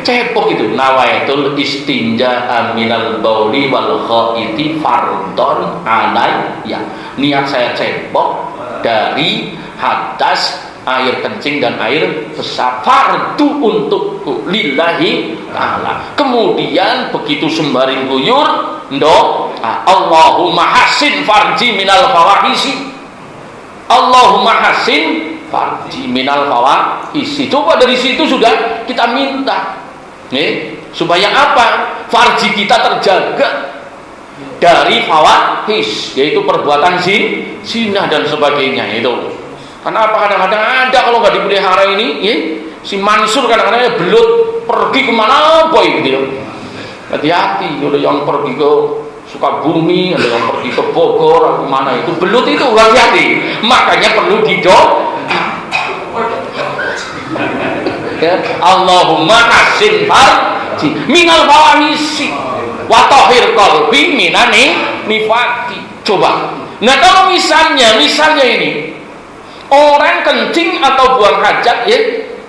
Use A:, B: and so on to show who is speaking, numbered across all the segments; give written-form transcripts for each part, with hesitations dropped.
A: Cepok itu nawaitul istinja minal bauli wal khaiti fardhon alayya. Niat saya cepok dari hadas, air kencing dan air besar, fardu untukku lillahi ta'ala. Kemudian begitu sembaring guyur Allahumma hasin farji minal fawahisi, Allahumma hasin farji minal fawahisi. Coba dari situ sudah kita minta supaya apa? Farji kita terjaga dari fawahis, yaitu perbuatan zina dan sebagainya itu. Kenapa kadang-kadang ada kalau nggak dipelihara ini, si Mansur kadang-kadang belut pergi kemana boy gitu. Hati-hati, ada yang pergi ke Sukabumi, ada yang pergi ke Bogor, kemana itu belut itu, hati-hati. Makanya perlu didok. Allahumma asin farji minal fawahisi wa tahhir qalbi minani nifaqi. Coba. Nah, kalau misalnya ini orang kencing atau buang hajat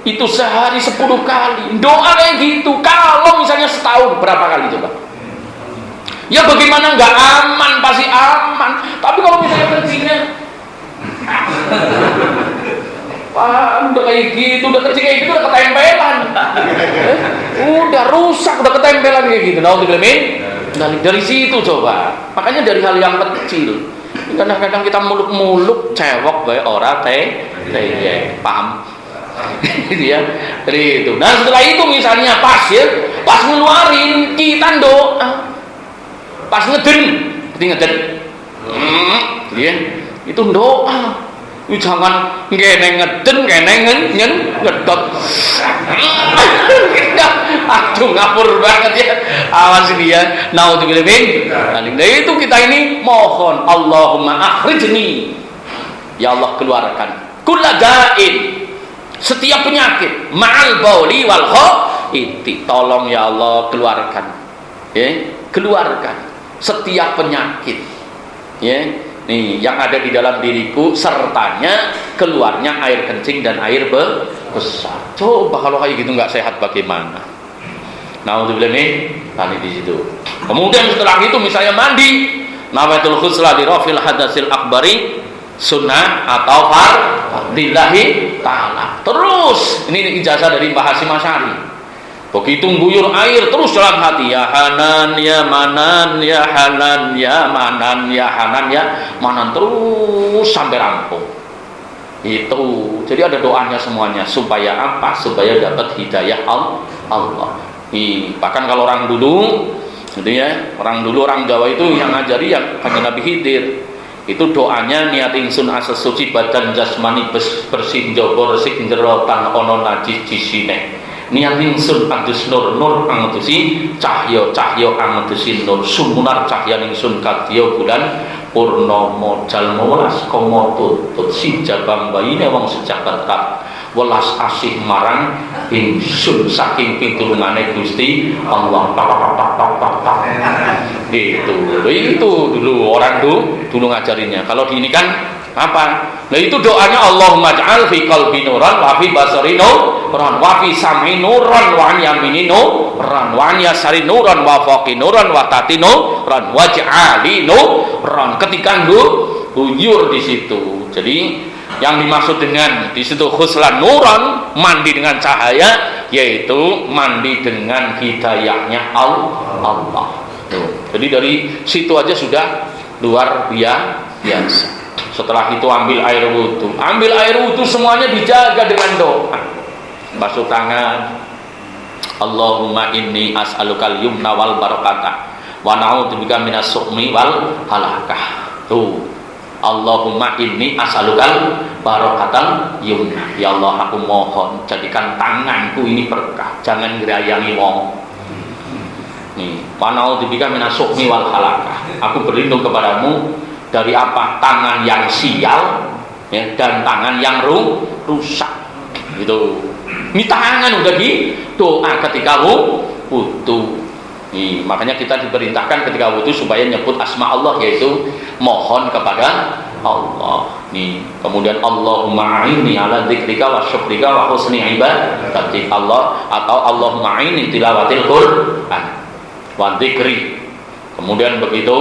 A: itu sehari 10 kali. Doa kayak gitu. Kalau misalnya setahun berapa kali coba? Ya bagaimana nggak aman? Pasti aman. Tapi kalau misalnya kencingnya udah kayak gitu, udah kencing kayak gitu, udah ketempelan, udah rusak, udah ketempelan kayak gitu. Dari situ coba. Makanya dari hal yang kecil. Kadang-kadang kita muluk-muluk cewek bae ora paham. Ya, dari itu. Nah, setelah itu misalnya pas ngeluarin kita doa. Pas ngeden. Itu doa. Jangan ngene ngeden ngedot. Aduh, ngapur banget ya. Awas ini ya. Naudzubillah. Nah, itu kita ini mohon Allahumma akhrijni. Ya Allah, keluarkan kulladain, setiap penyakit, ma'al bauli wal khaiti. Tolong ya Allah keluarkan. Keluarkan setiap penyakit. Nih yang ada di dalam diriku sertanya keluarnya air kencing dan air besar. Coba kalau kayak gitu nggak sehat bagaimana? Naudzubillah tadi di situ. Kemudian setelah itu misalnya mandi, nawaitul ghusla li rafil hadasil akbari sunnah atau fardillahi ta'ala. Terus ini ijazah dari Mbah Hasyim Asy'ari. Begitu guyur air terus dalam hati, ya Hanan ya Manan ya Hanan ya Manan ya Hanan ya Manan, terus sampai rampung. Itu jadi ada doanya semuanya. Supaya apa? Supaya dapat hidayah Allah. Bahkan kalau orang dulu gitu ya, orang Jawa itu yang ngajari yang kanjeng Nabi Khidir, itu doanya niat ingsun asa suci badan jasmani bersih njaba resik jerotan ana najis jisine. Niat ingsun adus nur angetusi cahya angetusi nur sumunar cahya ingsun kadya bulan purnama jalma welas koma tutut sijabang baine wong sejagat kap welas asih marang ingsun saking pitulungane Gusti Allah. Itu dulu orang dulu ngajarinya. Kalau di ini kan apa? Nah itu doanya Allahumma ja'al fi qalbi nuran wa fi basari nuran wa fi sam'i nuran wa an yamini nuran wa an yasari nuran wa faqi nuran wa tati nuran wa ja'ali nuran. Ketika guyur di situ. Jadi yang dimaksud dengan di situ khuslan nuran, mandi dengan cahaya, yaitu mandi dengan hidayahnya Allah. Jadi dari situ aja sudah luar biasa. Setelah itu ambil air wudhu semuanya dijaga dengan doa. Basuh tangan, Allahumma inni as'alukal yumna wal barakatah wa na'udzubika minas su'mi wal halakah. Tuh, Allahumma inni as'alukal barakatal yumna. Ya Allah, aku mohon jadikan tanganku ini berkah, jangan ngerayangi wong. Nih, wa na'udzubika minas su'mi wal halakah. Aku berlindung kepadamu dari apa? Tangan yang sial ya, dan tangan yang rusak gitu. Ini tangan udah di doa ketika wudu. Makanya kita diperintahkan ketika wudu supaya nyebut asma Allah, yaitu mohon kepada Allah. Nih, kemudian Allahumma a'inni ala dzikrika wa syukrika wa husni ibadatik Allah, atau Allahumma a'inni tilawatil Qur'an wa dzikri. Kemudian begitu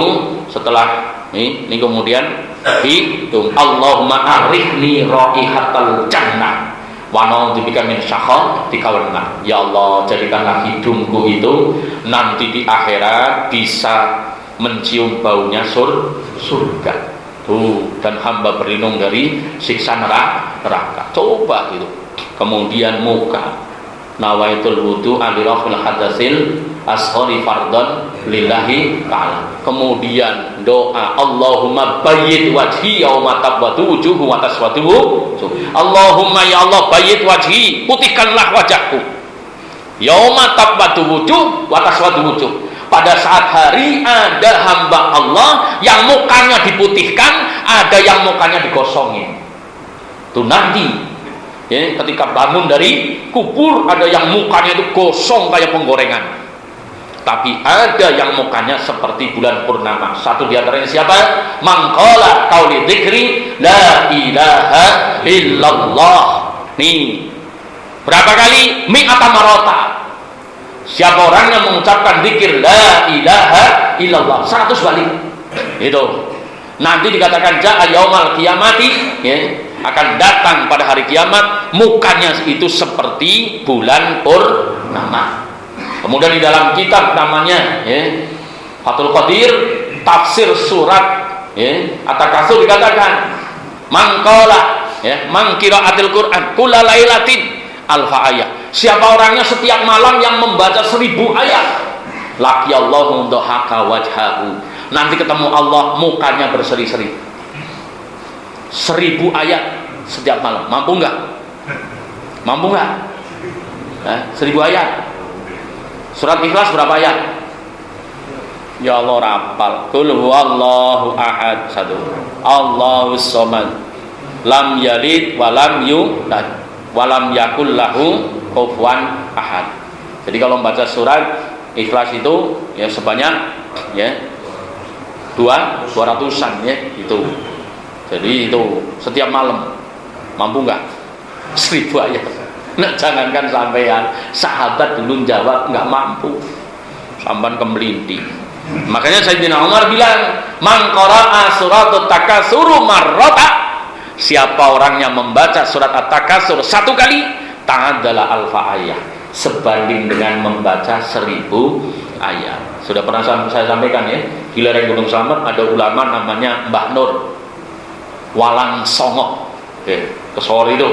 A: setelah ini kemudian hitung Allahumma arifni raihatal jannah wa na'udzubika min syakhatikal nar. Ya Allah, jadikanlah hidungku itu nanti di akhirat bisa mencium baunya surga. Dan hamba berlindung dari siksa neraka. Coba gitu. Kemudian muka, nawaitul wudu alirafil hadatsil ashori fardon lillahi ta'ala. Kemudian doa Allahumma bayyid wajhi yauma tabwatu wujuhu wa taswatu. Allahumma ya Allah bayyid wajhi, putihkanlah wajahku yauma tabwatu wujuh wa taswatu wujuh. Pada saat hari ada hamba Allah yang mukanya diputihkan, ada yang mukanya digosongin. Itu nanti ya, ketika bangun dari kubur, ada yang mukanya itu gosong kayak penggorengan, tapi ada yang mukanya seperti bulan purnama. Satu di antaranya siapa? Mangqala qauli dzikri la ilaha illallah. Nih, berapa kali? Mi'ata marota. Siapa orang yang mengucapkan zikir la ilaha illallah 100 kali, itu nanti dikatakan ja'a yaumal qiyamati, ya, akan datang pada hari kiamat, mukanya itu seperti bulan purnama. Kemudian di dalam kitab namanya ya, Fathul Qadir tafsir surat ya, At-Takatsur dikatakan mangqala ya, mangqiraatil Quran kullalailatin alfa ayat. Siapa orangnya setiap malam yang membaca 1000 ayat, laqiyallahu dhahaka wajhahu, nanti ketemu Allah mukanya berseri-seri. 1000 ayat setiap malam, mampu nggak? Mampu nggak? 1000 ayat. Surat Ikhlas berapa ayat? Ya Allah rapal. Qul huwallahu ahad, 1. Allahus samad, lam yalid wa lam yulad walam yakul lahu kufuwan ahad. Jadi kalau membaca surat Ikhlas itu ya sebanyak ya 200-an ya itu. Jadi itu setiap malam. Mampu nggak? 1000 ayat. Nah, jangankan sampean, sahabat dulu jawab nggak mampu. Sampan kemelinti. Makanya Sayyidina Umar bilang, "Man qara'a suratut takasur marrata." Siapa orang yang membaca surat At-Takatsur 1 kali, ta'adzala alfa ayat, sebanding dengan membaca 1000 ayat. Sudah pernah saya sampaikan ya, di lereng Gunung Slamet ada ulama namanya Mbah Nur Walang Songo, ke Solo itu.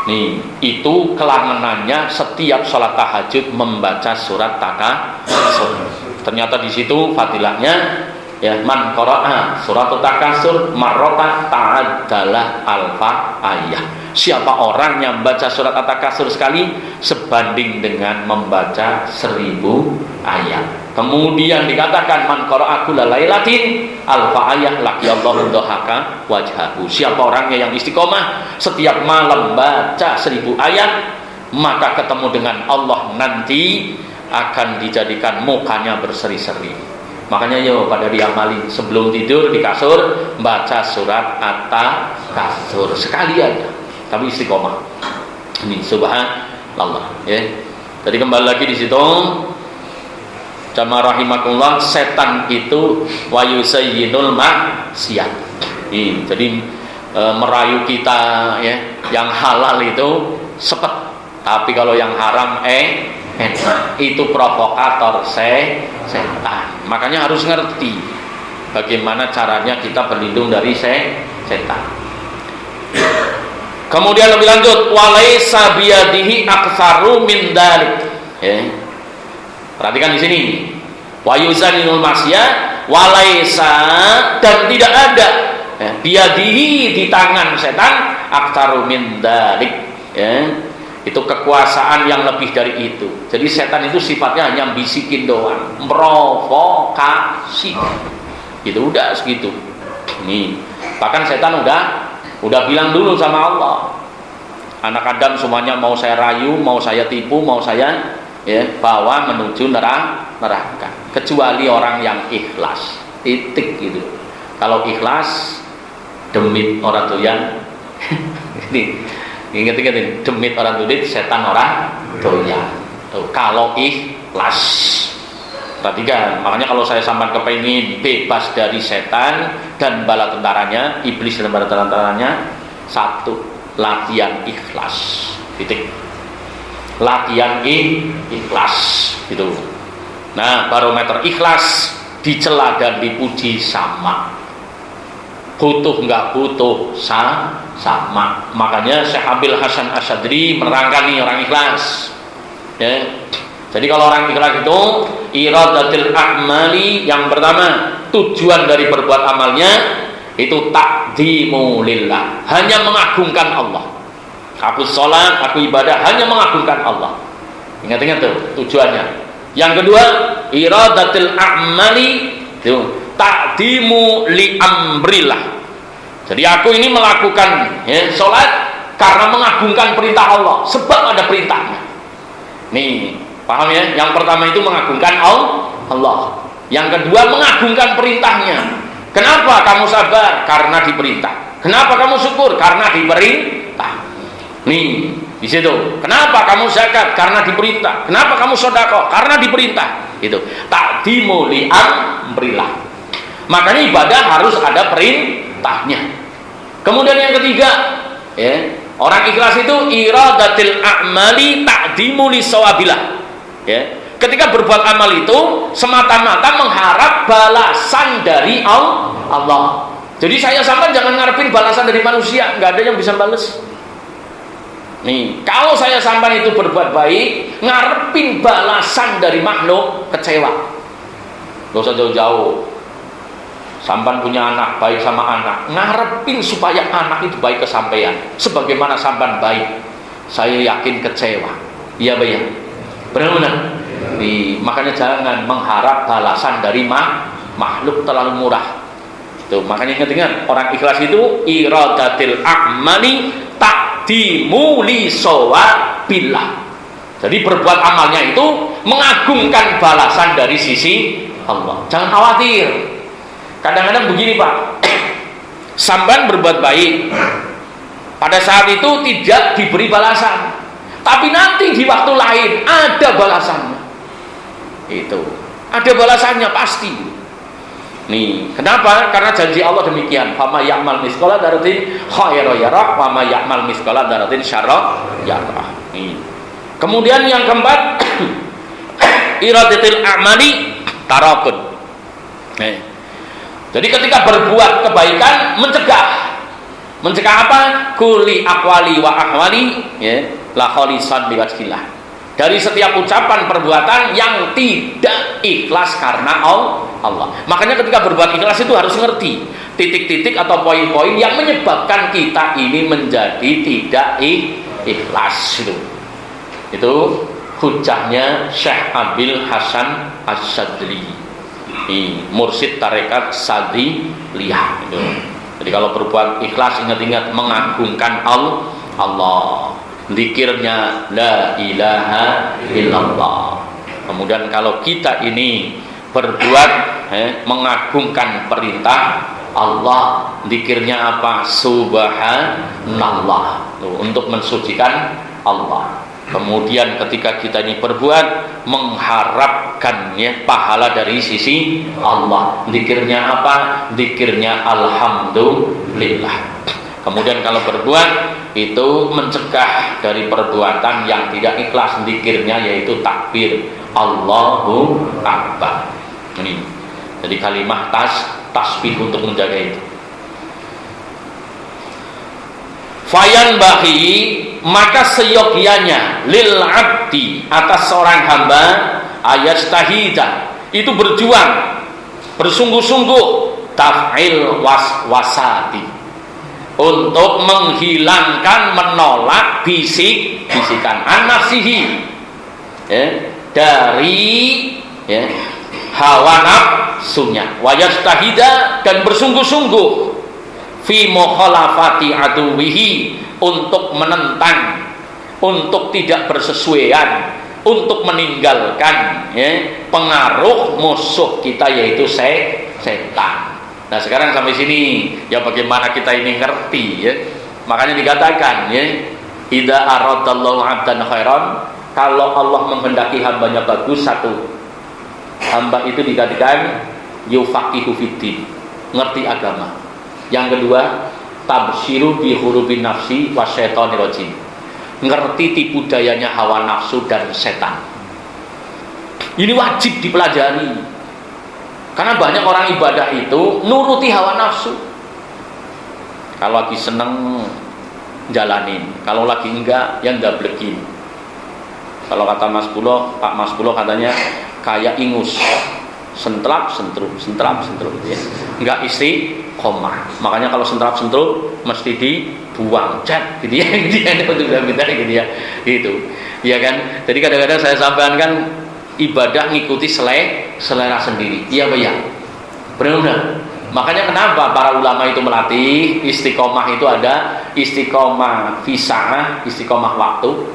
A: Nih, itu kelangenannya setiap sholat tahajud membaca surat Takatsur. Ternyata di situ fadilahnya ya, man qara'a surat At-Takatsur marratan ta'adzala alfa ayat. Siapa orang yang membaca surat At-Takatsur sekali sebanding dengan membaca 1000 ayat. Kemudian dikatakan man qara'a kullalailatin alfa ayat laqiyallahu dhahaka wajhahu. Siapa orangnya yang istiqomah setiap malam baca 1000 ayat, maka ketemu dengan Allah nanti akan dijadikan mukanya berseri-seri. Makanya yo pada diamali sebelum tidur di kasur baca surat At-Takatsur sekali aja, tapi istiqomah. Ini subhanallah ya. Jadi kembali lagi di situ, jamaah rahimakumullah, setan itu wa yusayyinul maksiat. Jadi merayu kita ya, yang halal itu sepet, tapi kalau yang haram enak. Itu provokator setan. Makanya harus ngerti bagaimana caranya kita berlindung dari setan. Kemudian lebih lanjut, walaisa biyadihi aktsaru min dzalik. Perhatikan di sini. Wa yuzaninul maksiat walaisa, dan tidak ada biyadihi, di tangan setan, aktsaru min dzalik. Itu kekuasaan yang lebih dari itu. Jadi setan itu sifatnya hanya bisikin doang, provokasi. Itu udah segitu. Nih, bahkan setan udah bilang dulu sama Allah, anak Adam semuanya mau saya rayu, mau saya tipu, mau saya bawa menuju neraka, kecuali orang yang ikhlas. Titik gitu. Kalau ikhlas demit orang doyan. Ini ingat-ingat ini, demit orang doyan, setan orang doyan. Tuh, kalau ikhlas. Perhatikan, makanya kalau saya sampai kepengin bebas dari setan dan bala tentaranya, iblis dan bala tentaranya, satu, latihan ikhlas. Titik. Latihan ikhlas gitu. Nah, barometer ikhlas dicela dan dipuji sama. Butuh nggak butuh sama. Makanya Syekh Abil Hasan Asyadri menerangkan nih orang ikhlas. Ya. Jadi kalau orang ikhlas itu iradatul a'mali, yang pertama tujuan dari berbuat amalnya itu takdimu lillah, hanya mengagungkan Allah. Aku sholat, aku ibadah hanya mengagungkan Allah. Ingat-ingat tuh tujuannya. Yang kedua, iradatul a'mali itu takdimu li amrillah. Jadi aku ini melakukan sholat karena mengagungkan perintah Allah, sebab ada perintahnya. Nih, paham ya? Yang pertama itu mengagungkan Allah. Yang kedua mengagungkan perintahnya. Kenapa kamu sabar? Karena diperintah. Kenapa kamu syukur? Karena diperintah. Nih, di situ. Kenapa kamu zakat? Karena diperintah. Kenapa kamu sedekah? Karena diperintah. Itu takdimu li amrillah. Makanya ibadah harus ada perintahnya. Kemudian yang ketiga, ya, orang ikhlas itu iradatil a'mali takdimu li sawabillah. Ya, ketika berbuat amal itu semata-mata mengharap balasan dari Allah. Jadi saya sampai jangan ngarepin balasan dari manusia, nggak ada yang bisa balas. Nih, kalau saya sampai itu berbuat baik, ngarepin balasan dari makhluk, kecewa. Gak usah jauh-jauh. Sampan punya anak, baik sama anak, ngarepin supaya anak itu baik ke sampean. Sebagaimana sampan baik, saya yakin kecewa. Iya, Pak ya. Benar-benar. Makanya jangan mengharap balasan dari makhluk, terlalu murah. Tuh, makanya ingat-ingat, orang ikhlas itu iradatil a'mali takdimu li sawabillah. Jadi berbuat amalnya itu mengagungkan balasan dari sisi Allah. Jangan khawatir. Kadang-kadang begini, Pak. Sampan berbuat baik, pada saat itu tidak diberi balasan, tapi nanti di waktu lain ada balasannya. Itu ada balasannya pasti. Nih, kenapa? Karena janji Allah demikian. Fama ya'mal misqala dzarratin khairan yarah, wa ma ya'mal misqala dzarratin syarran yarah. Nih. Kemudian yang keempat, iradatul a'mali tarakun. Nih. Jadi ketika berbuat kebaikan, mencegah apa? Kuli akwali wa akwali, ya, la khalisan liwajhillah. Dari setiap ucapan perbuatan yang tidak ikhlas karena Allah. Makanya ketika berbuat ikhlas itu harus ngerti titik-titik atau poin-poin yang menyebabkan kita ini menjadi tidak ikhlas. Itu hujahnya Syekh Abil Hasan Asyadli, mursyid tarekat Sadiliyah. Jadi kalau berbuat ikhlas, ingat-ingat mengagungkan Allah. Zikirnya la ilaha illallah. Kemudian kalau kita ini berbuat mengagungkan perintah Allah, zikirnya apa? Subhanallah. Untuk mensucikan Allah. Kemudian ketika kita ini berbuat mengharapkan pahala dari sisi Allah, zikirnya apa? Zikirnya alhamdulillah. Kemudian kalau berbuat itu mencegah dari perbuatan yang tidak ikhlas, zikirnya yaitu takbir Allahu Akbar. Ini jadi kalimat tasbih untuk menjaga itu. Fayan bahi, maka seyogianya lil abdi, atas seorang hamba, ayastahida, itu berjuang bersungguh-sungguh, taf'il waswasati, untuk menghilangkan, menolak bisikan an-nafsihi, dari hawa nafsunya, wayastahida, dan bersungguh-sungguh fi mukhalafati aduwihi, untuk menentang, untuk tidak bersesuaian, untuk meninggalkan pengaruh musuh kita, yaitu setan. Nah sekarang sampai sini ya, bagaimana kita ini ngerti ya. Makanya dikatakan ya, idza aradallahu 'abdan khairan, kalau Allah menghendaki hambanya bagus, satu, hamba itu dikatakan yufaqihu fiddin, ngerti agama. Yang kedua, tabsyiru bi hurubin nafsi wasyaitonir rajim, ngerti tipu dayanya hawa nafsu dan setan. Ini wajib dipelajari. Karena banyak orang ibadah itu nuruti hawa nafsu. Kalau lagi seneng jalanin, kalau lagi enggak ya ndablekin. Kalau kata Mas Pulo, Pak Mas Pulo katanya kayak ingus, sentrap sentrup gitu ya. Enggak istiqomah. Makanya kalau sentrap sentrup mesti dibuang, cat gitu ya. Dia untuk minta gitu ya. Gitu. Iya kan? Jadi kadang-kadang saya sampaikan kan ibadah ngikuti selera sendiri. Iya Pak ya? Benar-benar. Makanya kenapa para ulama itu melatih istiqomah, itu ada istiqomah fisa'ah, istiqomah waktu,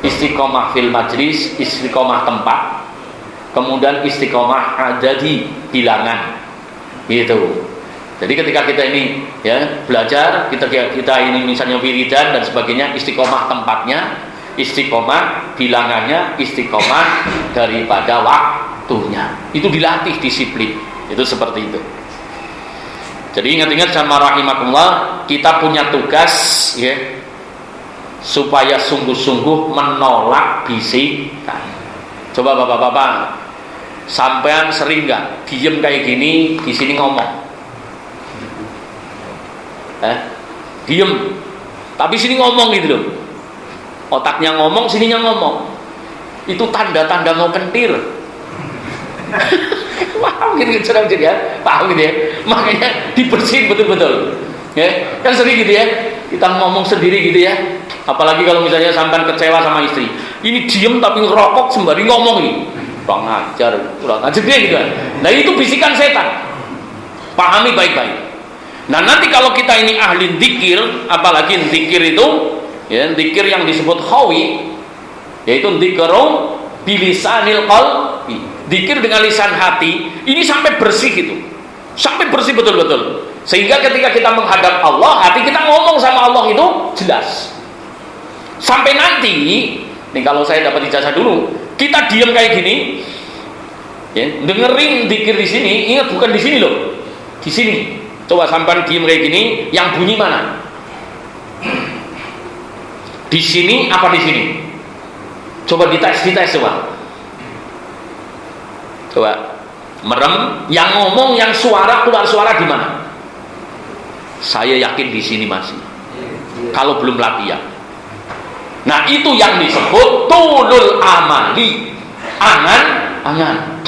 A: istiqomah fil majlis, istiqomah tempat, kemudian istiqomah adadi bilangan. Gitu. Jadi ketika kita ini ya belajar, kita ini misalnya wiridan dan sebagainya, istiqomah tempatnya, istiqomah bilangannya, istiqomah daripada waktunya. Itu dilatih disiplin. Itu seperti itu. Jadi ingat-ingat sama rahimakumullah, kita punya tugas ya, supaya sungguh-sungguh menolak bisikan. Coba bapak-bapak, sampean sering nggak diem kayak gini di sini ngomong? Diem, tapi sini ngomong gitu loh. Otaknya ngomong, sininya ngomong. Itu tanda-tanda mau kentir. Paham gitu ya? Paham gitu ya? Makanya dibersihin betul-betul. Ya, kan sering gitu ya. Kita ngomong sendiri gitu ya. Apalagi kalau misalnya sampai kecewa sama istri. Ini diem tapi ngerokok sembari ngomong ini. Kurang ajar dia gitu kan. Nah itu bisikan setan. Pahami baik-baik. Nah nanti kalau kita ini ahli dzikir, apalagi dzikir itu ya, dzikir yang disebut khawi, yaitu dzikru bilisanil qalbi, dzikir dengan lisan hati, ini sampai bersih gitu, sampai bersih betul-betul, sehingga ketika kita menghadap Allah, hati kita ngomong sama Allah itu jelas. Sampai nanti nih, kalau saya dapat ijazah dulu, kita diam kayak gini ya, dengerin dzikir di sini. Ingat, bukan di sini loh, di sini. Coba sampai diam kayak gini, yang bunyi mana? Di sini apa di sini? Coba dites coba. Coba merem, yang ngomong, yang suara keluar suara di mana? Saya yakin di sini masih. Kalau belum latihan. Nah itu yang disebut tulul amali, angan.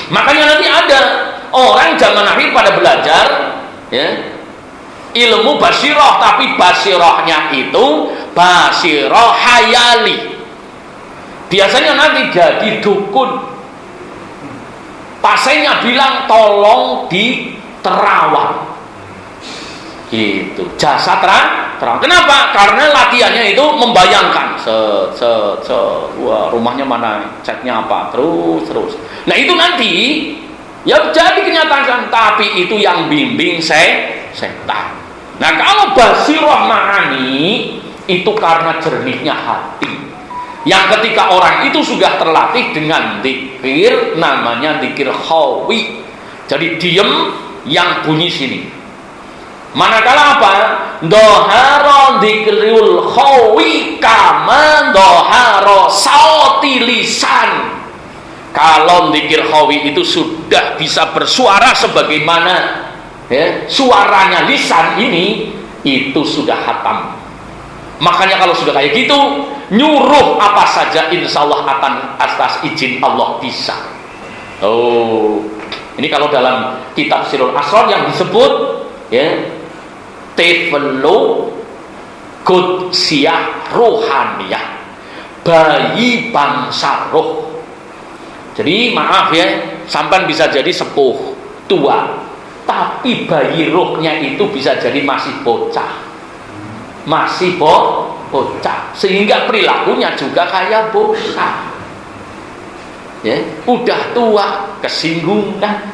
A: Makanya nanti ada orang zaman akhir pada belajar ya, ilmu basirah, tapi basirahnya itu basirah hayali. Biasanya nanti jadi dukun, pasiennya bilang tolong diterawang gitu, jasa terang. Kenapa? Karena latihannya itu membayangkan wah rumahnya mana, catnya apa, terus. Nah itu nanti ya jadi kenyataan, tapi itu yang bimbing setan. Nah kalau basirah ma'ani itu karena jernihnya hati, yang ketika orang itu sudah terlatih dengan dzikir, namanya dzikir khawi. Jadi diem, yang bunyi sini. Manakala apa? Doharo dzikrul khawi kama doharo sauti lisan. Kalau dzikir khawi itu sudah bisa bersuara sebagaimana ya, suaranya lisan ini, itu sudah hatam. Makanya kalau sudah kayak gitu, nyuruh apa saja insya Allah akan atas izin Allah bisa. Oh, ini kalau dalam kitab Sirul Asrar yang disebut ya, Tefelu Qudsiyah Ruhaniyah, bayi bangsa roh. Jadi maaf ya, sampan bisa jadi sepuh tua, tapi bayi rohnya itu bisa jadi masih bocah, sehingga perilakunya juga kayak bocah. Ya, udah tua kesinggungan,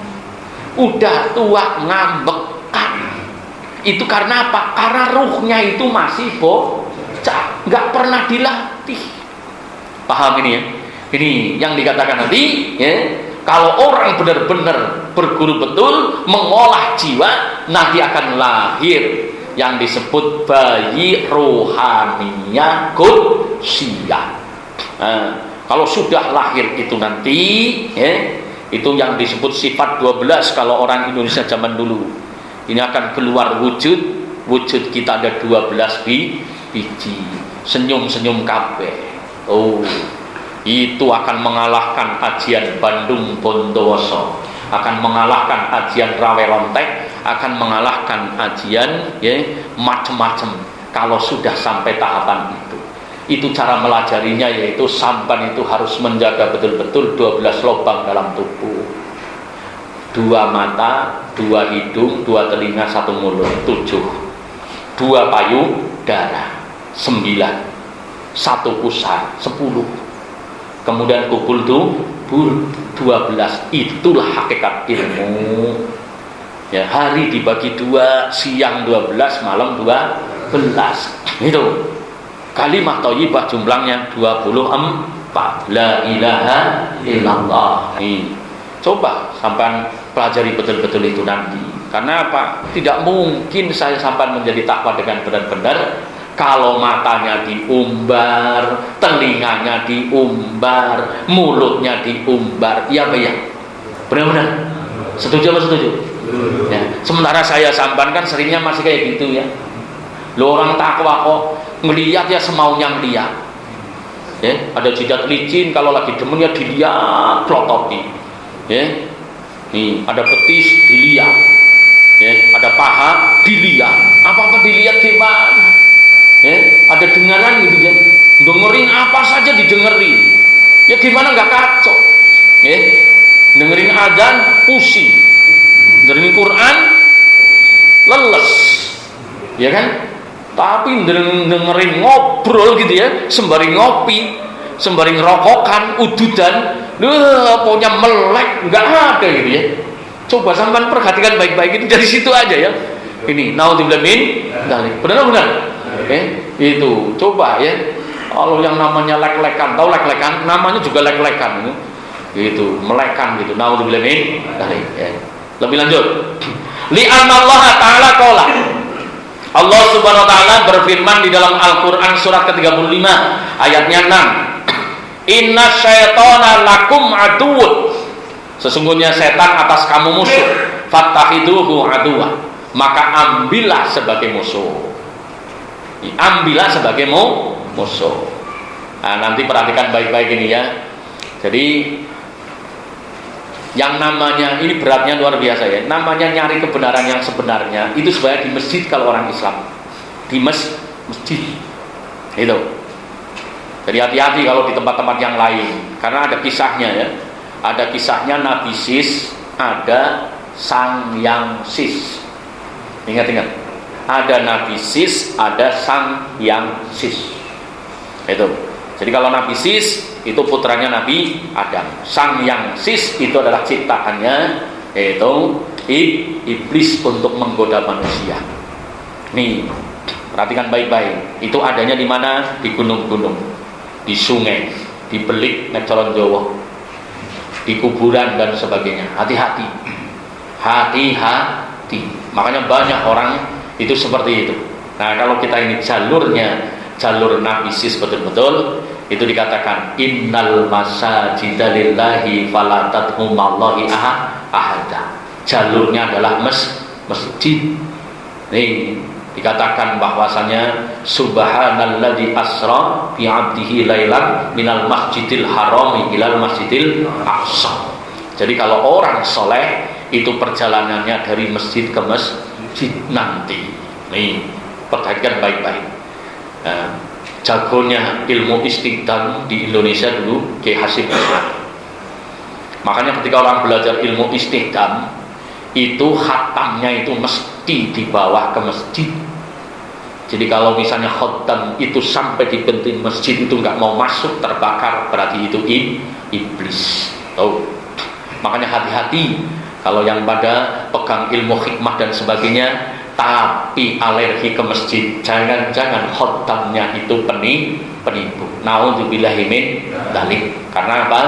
A: udah tua ngambek, Itu karena apa? Karena ruhnya itu masih bocah, nggak pernah dilatih. Paham ini ya? Ini yang dikatakan nanti ya. Kalau orang benar-benar berguru betul, mengolah jiwa, nanti akan lahir yang disebut bayi rohaninya kudsiyah. Nah, kalau sudah lahir itu nanti ya, itu yang disebut sifat 12 kalau orang Indonesia zaman dulu. Ini akan keluar wujud kita ada 12 biji, senyum-senyum kabeh. Oh, itu akan mengalahkan ajian Bandung Bondowoso, akan mengalahkan ajian Rawe Rontek, akan mengalahkan ajian ya macam-macam kalau sudah sampai tahapan itu. Itu cara melajarinya, yaitu sampan itu harus menjaga betul-betul 12 lubang dalam tubuh. 2 mata, 2 hidung, 2 telinga, 1 mulut, 7. 2 payudara, 9. 1 pusar, 10. Kemudian kubul dubur 12. Itulah hakikat ilmu. Ya, hari dibagi 2, siang 12, malam 12. Itu. Kalimah thayyibah jumlahnya 24. La ilaha illallah. Coba sampai pelajari betul-betul itu nanti. Karena apa? Tidak mungkin saya sampai menjadi takwa dengan benar-benar kalau matanya diumbar, telinganya diumbar, mulutnya diumbar. Iya apa ya? Benar-benar? Setuju apa setuju? Ya. Sementara saya sampan kan seringnya masih kayak gitu ya. Lo orang takwa kok ngelihat ya semaunya ngelihat. Ya, ada jidat licin, kalau lagi demen ya dilihat plototi. Ya. Nih, ada betis dilihat. Ya, ada paha dilihat. Apa-apa dilihat gimana? Ya, ada dengaran gitu ya. Dengerin apa saja didengerin. Ya gimana nggak kacau? Ya. Dengerin adzan pusing. Dengerin Quran leles. Ya kan? Tapi dengerin ngobrol gitu ya, sembari ngopi, sembari ngerokokan, ududan, pokoknya melek, nggak ada gitu ya. Coba sampean perhatikan baik-baik itu dari situ aja ya. Ini naudzubillah min dzalik. Benar-benar. Itu coba ya. Kalau yang namanya lek-lekan, tahu lek-lekan, namanya juga lek-lekan gitu, melekan gitu. Naudzubillah min dzalik ya. Lebih lanjut. Li'anna Allah Ta'ala qala, Allah Subhanahu wa taala berfirman di dalam Al-Qur'an surat ke-35 ayatnya 6. Inna syaitana lakum aduwwun. Sesungguhnya setan atas kamu musuh. Fattahiduhu aduwa. Maka ambillah sebagai musuh. Ambillah sebagai musuh. Nah, nanti perhatikan baik-baik ini ya. Jadi yang namanya, ini beratnya luar biasa ya, namanya nyari kebenaran yang sebenarnya itu sebenarnya di masjid. Kalau orang Islam di masjid itu, jadi hati-hati kalau di tempat-tempat yang lain, karena ada kisahnya ya. Ada kisahnya Nabi Sis, ada Sang Yang Sis. Ingat-ingat, ada Nabi Sis, ada Sang Yang Sis. Itu. Jadi kalau Nabi Sis itu putranya Nabi Adam. Sang Yang Sis itu adalah ciptaannya, yaitu iblis untuk menggoda manusia. Nih, perhatikan baik-baik. Itu adanya di mana? Di gunung-gunung, di sungai, di belik ngecolon Jawa, di kuburan dan sebagainya. Hati-hati. Hati-hati. Makanya banyak orang itu seperti itu. Nah, kalau kita ini jalurnya jalur Nabi Sis betul-betul, itu dikatakan innal masajida lillahi fala tad'u ma'allahi ahada. Jalurnya adalah masjid. Nih, dikatakan bahwasanya subhanalladzi asra bi 'abdihi lailan minal masjidil harami ilal masjidil aqsa. Jadi kalau orang soleh itu perjalanannya dari masjid ke masjid nanti. Nih, perhatikan baik-baik. Jagonya ilmu istiqdam di Indonesia dulu Kiai Hasyim Asy'ari. Makanya ketika orang belajar ilmu istiqdam itu khatamnya itu mesti dibawa ke masjid. Jadi kalau misalnya khatam itu sampai di penting masjid itu nggak mau masuk, terbakar, berarti itu iblis. Tahu? Makanya hati-hati kalau yang pada pegang ilmu hikmah dan sebagainya, tapi alergi ke masjid. Jangan-jangan khotamnya itu penipu. Naudzubillahi min dzalik. Karena apa?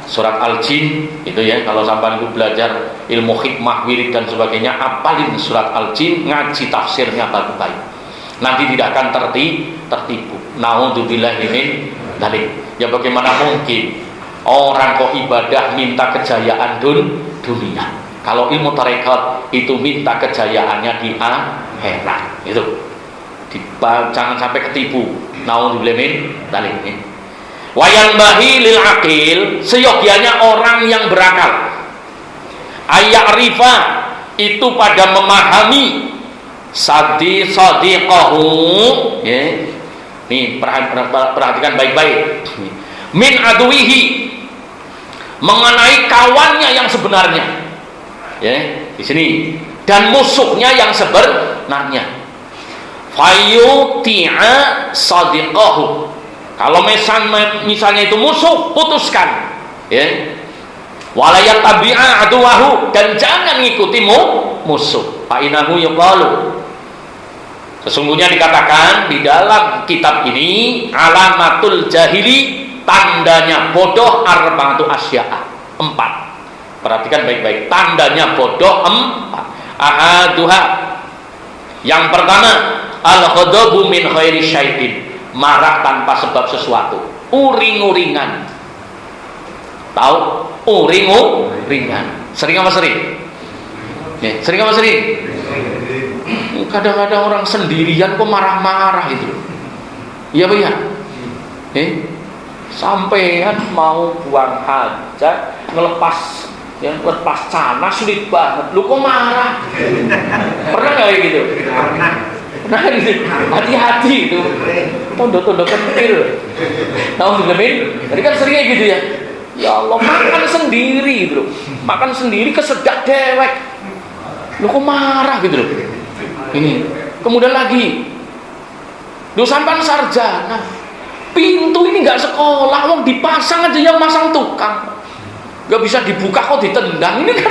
A: Surat Al-Jin itu ya, kalau sampai itu belajar ilmu hikmah, wirid dan sebagainya, apalin surat Al-Jin, ngaji tafsirnya baik-baik. Nanti tidak akan tertipu. Naudzubillahi min dzalik. Ya bagaimana mungkin orang kok ibadah minta kejayaan dunia? Kalau ilmu tarekat itu minta kejayaannya di akhirat. Itu. Jangan sampai ketipu. Nauzubillahi min dzalik. Wa yanbahi lil aqil, seyogianya orang yang berakal. Ayarifa itu pada memahami sadiqahu, ya. Nih perhatikan baik-baik. Min aduwihi, mengenai kawannya yang sebenarnya. Ya, di sini, dan musuhnya yang sebenarnya. Fayuti'a sadiqahu. Kalau misalnya itu musuh, putuskan. Ya. Walayat tabi'a aduwahu, dan jangan ngikuti musuh. Fa'inahu yuqalu. Sesungguhnya dikatakan di dalam kitab ini, alamatul jahili, tandanya bodoh arba'atu asya'a, 4. Perhatikan baik-baik, tandanya bodoh 4. Ahaduha, yang pertama, al-ghadabu min khairi syai'in, marah tanpa sebab sesuatu, uring-uringan. Tahu? Uring-uringan. Sering apa sering? Ya, sering apa sering? Kadang-kadang orang sendirian kok marah-marah itu. Iya Pak ya? Sampean mau buang hajat, ngelepas celana sulit banget, lu kok marah? Pernah nggak kayak gitu? Pernah gitu. Hati-hati itu. Tondo-tondo kentil. Tahu nggak? Tadi kan sering kayak gitu ya. Ya Allah, makan sendiri gitu. Makan sendiri kesedak dewek. Lu kok marah gitu loh. Ini. Kemudian lagi, lu sampan sarjana. Pintu ini nggak sekolah, wong dipasang aja yang masang tukang. Gak bisa dibuka kok ditendang, ini kan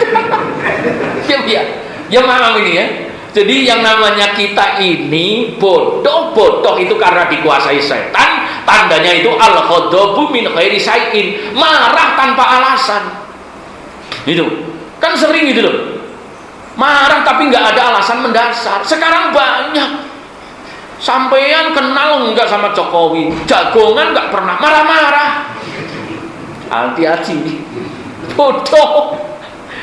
A: ya memang ini ya. Jadi yang namanya kita ini bodoh itu karena dikuasai setan. Tandanya itu al-ghadabu min khairi syai'in, marah tanpa alasan. Itu kan sering gitu loh, marah tapi nggak ada alasan mendasar. Sekarang banyak. Sampean kenal nggak sama Jokowi, jagongan nggak pernah marah-marah. Hati-hati, bodoh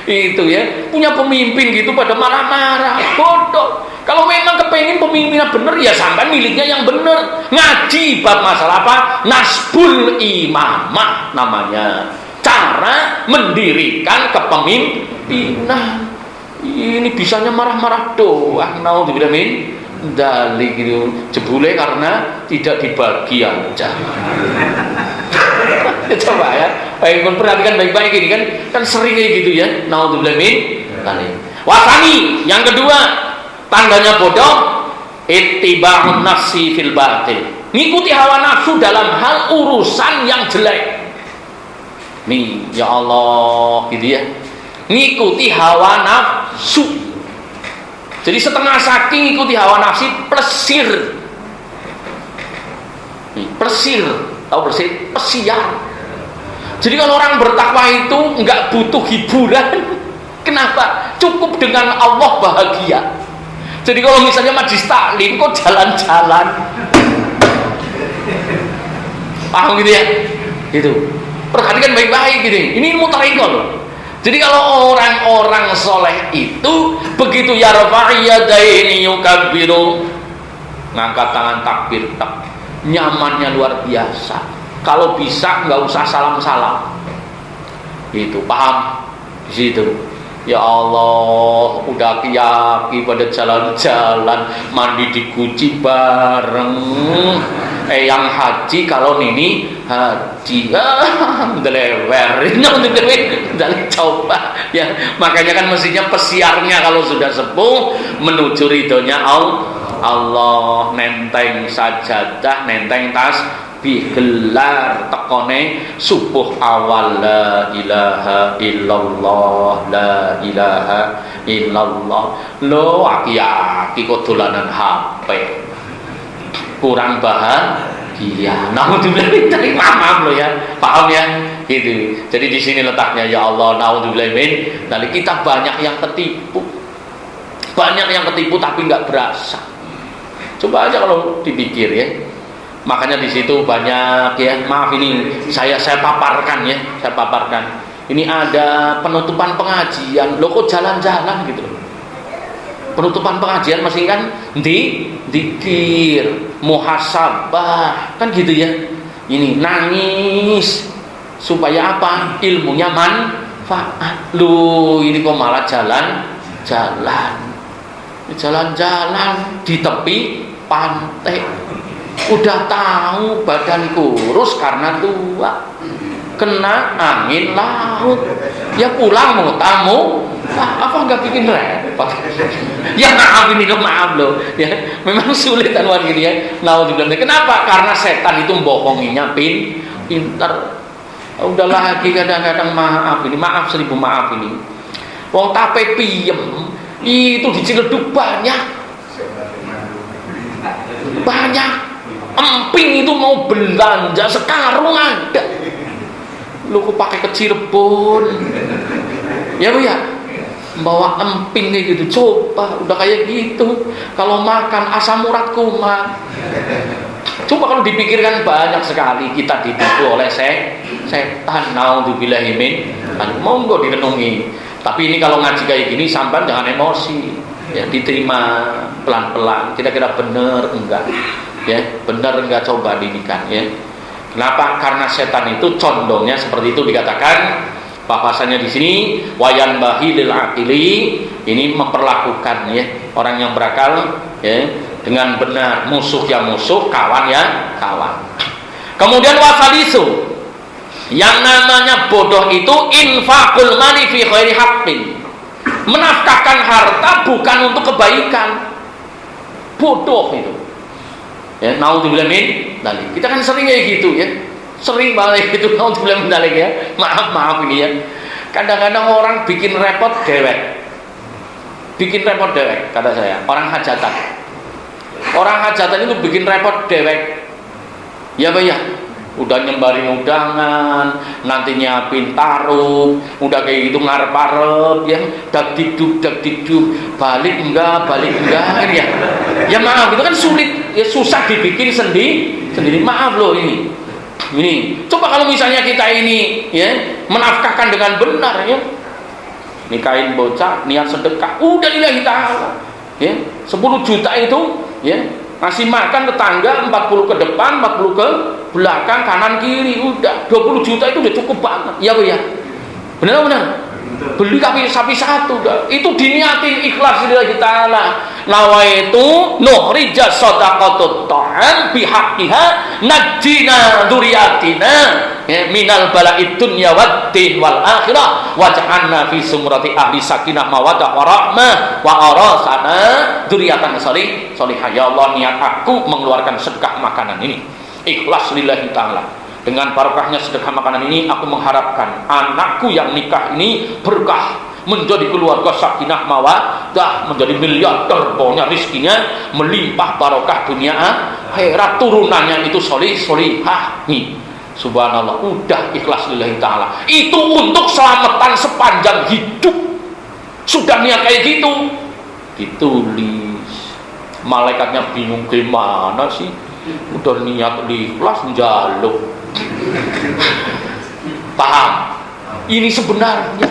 A: itu ya, punya pemimpin gitu pada marah-marah, bodoh. Kalau memang kepengen pemimpinnya bener, ya sampai miliknya yang bener. Ngaji bab masalah apa? Nasbul imamah namanya, cara mendirikan kepemimpinan. Ini bisanya marah-marah doang. Naudzubillah min dzalik gitu, jebule karena tidak dibagi aja. Coba ya, baik, perhatikan baik-baik ini kan sering kayak gitu ya. Naudzubillah min dzalik. Wasani, yang kedua, tandanya bodoh, ittiba'un nafsi fil batil, ngikuti hawa nafsu dalam hal urusan yang jelek. Nih, ya Allah, gitu ya. Ngikuti hawa nafsu. Jadi setengah saking ngikuti hawa nafsu, plesir. Plesir, tahu plesir? Pesiar. Jadi kalau orang bertakwa itu nggak butuh hiburan. Kenapa? Cukup dengan Allah bahagia. Jadi kalau misalnya majlis taklim kok jalan-jalan, paham gitu ya? Gitu. Perhatikan baik-baik gitu. Ini ilmu tarekat. Jadi kalau orang-orang soleh itu begitu yarfa'i yadaini yukabbiru, ngangkat tangan takbir, nyamannya luar biasa. Kalau bisa nggak usah salam-salam. Itu paham di situ. Ya Allah, udah aki-aki pada jalan-jalan, mandi di guci bareng. Yang haji kalau ini haji, udah coba ya. Makanya kan mestinya pesiarnya kalau sudah sepuh menuju ridhonya Allah, nenteng sajadah, nenteng tasbih, gelar tekone subuh awal la ilaha illallah, la ilaha illallah. Lo aki-aki kok dolanan HP. Kurang bahagia. Naudzubillah dari maaf lo ya. Paham ya? Gitu. Jadi di sini letaknya ya Allah, naudzubillah min. Dari kita banyak yang tertipu. Banyak yang tertipu tapi nggak berasa. Coba aja kalau dipikir ya. Makanya di situ banyak ya. Maaf ini saya paparkan ya. Saya paparkan. Ini ada penutupan pengajian. Loh kok jalan-jalan gitu loh. Penutupan pengajian masih kan dikir, muhasabah, kan gitu ya. Ini nangis supaya apa? Ilmunya manfaat. Lu ini kok malah jalan-jalan di tepi pantai. Udah tahu badan kurus karena tua, kena angin laut, ya pulang mau tamu. Apa nggak bikin repot? Ya maaf ini loh, maaf loh. Ya memang sulit anwar gini ya. Naudzubillah. Kenapa? Karena setan itu bohonginya pintar. Udah lagi kadang-kadang maaf ini, maaf 1000 maaf ini. Wong tape piem itu di Ciledug banyak. Emping itu mau belanja sekarung ada. Lu kok pakai ke Cirebon? Ya Bu ya. Bawa emping kayak gitu, coba udah kayak gitu. Kalau makan asam urat kumat. Coba kalau dipikirkan banyak sekali kita ditipu oleh setan. Naudzubillahi min. Monggo direnungi. Tapi ini kalau ngaji kayak gini sampai jangan emosi. Ya diterima pelan-pelan. Kira-kira benar enggak? Ya, benar enggak, coba didikan ya. Kenapa? Karena setan itu condongnya seperti itu dikatakan. Bahasanya di sini wayan bahilil akili, ini memperlakukan ya orang yang berakal ya dengan benar, musuh ya musuh, kawan ya kawan. Kemudian wasalisu, yang namanya bodoh itu infaqul mali fi ghairi haqqin, menafkahkan harta bukan untuk kebaikan. Bodoh itu ya. Naudzubillah min dzalik. Kita kan sering kayak gitu ya. Sering balik itu naudzubillah min dzalik ya. Maaf ini ya. Kadang-kadang orang bikin repot dewek. Kata saya, orang hajatan. Orang hajatan itu bikin repot dewek. Ya Pak ya. Udah nyembarin undangan, nanti nyiapin taruh, udah kayak gitu ngarep-arep ya, dak dikduk, balik enggak ya. Ya maaf, itu kan sulit, ya susah dibikin sendiri. Maaf loh ini. Coba kalau misalnya kita ini ya menafkahkan dengan benar ya. Nikahin bocah, niat sedekah, udah lillahi ta'ala. Ya, 10 juta itu ya, ngasih makan tetangga 40 ke depan, 40 ke belakang, kanan kiri, udah 20 juta itu udah cukup banget. Ya Bu ya. Benar. Beli sapi satu dah. Itu diniatin ikhlas lillahi ta'ala. Nawaitu nuhrija shadaqatut ta'am bihaqqiha najjina dzurriyyatina minal bala'id dunya waddin wal akhirah waj'alna fi sumrati ahli sakinah mawaddah warahmah wa arasana dzurriyyatan sholihah. Ya Allah, niat aku mengeluarkan sedekah makanan ini ikhlas lillahi ta'ala. Dengan barokahnya sedekah makanan ini aku mengharapkan anakku yang nikah ini berkah, menjadi keluarga sakinah mawaddah, menjadi miliarder, pokoknya rizkinya melimpah, barokah dunia akhirat, turunannya itu solihah nih. Subhanallah, udah ikhlas lillahi ta'ala. Itu untuk selamatan sepanjang hidup. Sudah niat kayak gitu, ditulis. Malaikatnya bingung, gimana sih udah niat ikhlas njaluk. Paham? Ini sebenarnya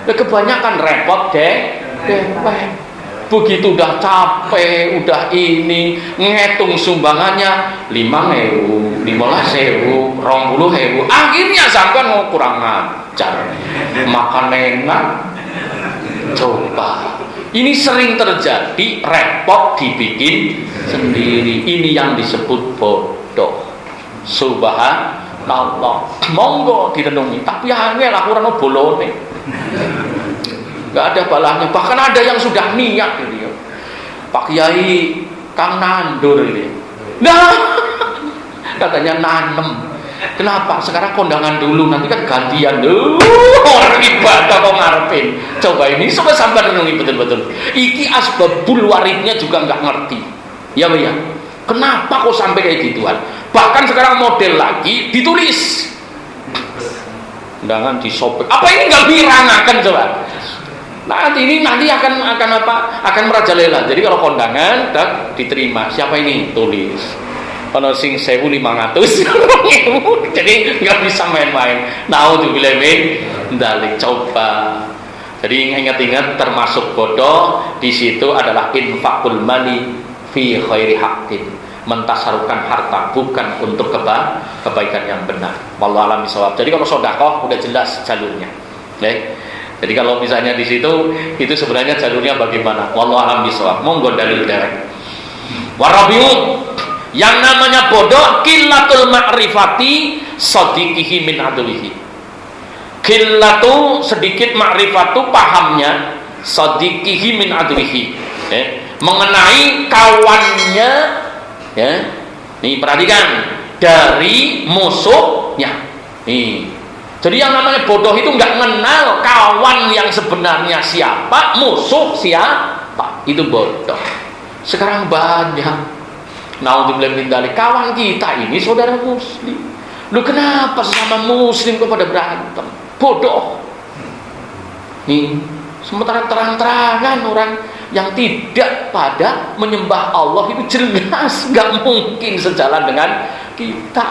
A: kebanyakan repot deh. Begitu udah capek, udah ini ngitung sumbangannya 5.000, 15.000, 20.000, akhirnya sampai mau kurang ajar, makan enak. Coba, ini sering terjadi, repot dibikin sendiri. Ini yang disebut bodoh. Subhanallah. Monggo direnungi, tapi angel aku ora ono bolone. Enggak ada balahnya. Bahkan ada yang sudah niat gitu ya. Pak Kiai Kang nandur ini. Nah, katanya nanem. Kenapa? Sekarang kondangan dulu, nanti kan gantian dulu. Orang ibadah kok ngarepin. Coba ini coba sampai renungi betul-betul. Iki asbabul waridnya juga nggak ngerti. Ya, ya. Kenapa kok sampai kayak gituan? Bahkan sekarang model lagi ditulis. Undangan disobek. Apa ini nggak birangakan coba? Nanti akan apa? Akan merajalela. Jadi kalau kondangan dan diterima, siapa ini? Tulis. Kalau sing 1.500 jadi nggak bisa main-main. Naudzubillah min dzalik. Coba. Jadi ingat-ingat termasuk bodoh di situ adalah infaqul mali fi khairi haqqin, mentasarufkan harta bukan untuk kebaikan yang benar. Wallahu a'lam bishawab. Jadi kalau sedekah udah jelas jalurnya. Jadi kalau misalnya di situ itu sebenarnya jalurnya bagaimana? Wallahu a'lam bishawab. Monggo dalil derek. Warabiu, yang namanya bodoh qillatul ma'rifati sadiqihi min adulihi. Qillatu sedikit ma'rifatu pahamnya, sadiqihi min adulihi. Mengenai kawannya, ya. Nih perhatikan, dari musuhnya. Nih. Jadi yang namanya bodoh itu nggak mengenal kawan yang sebenarnya siapa, musuh siapa. Itu bodoh. Sekarang banyak. Naudzubillah min dzalik, kawan kita ini saudara muslim. Lu kenapa sama muslim kok pada berantem? Bodoh. Nih, sementara terang-terangan orang yang tidak pada menyembah Allah itu jelas nggak mungkin sejalan dengan kita.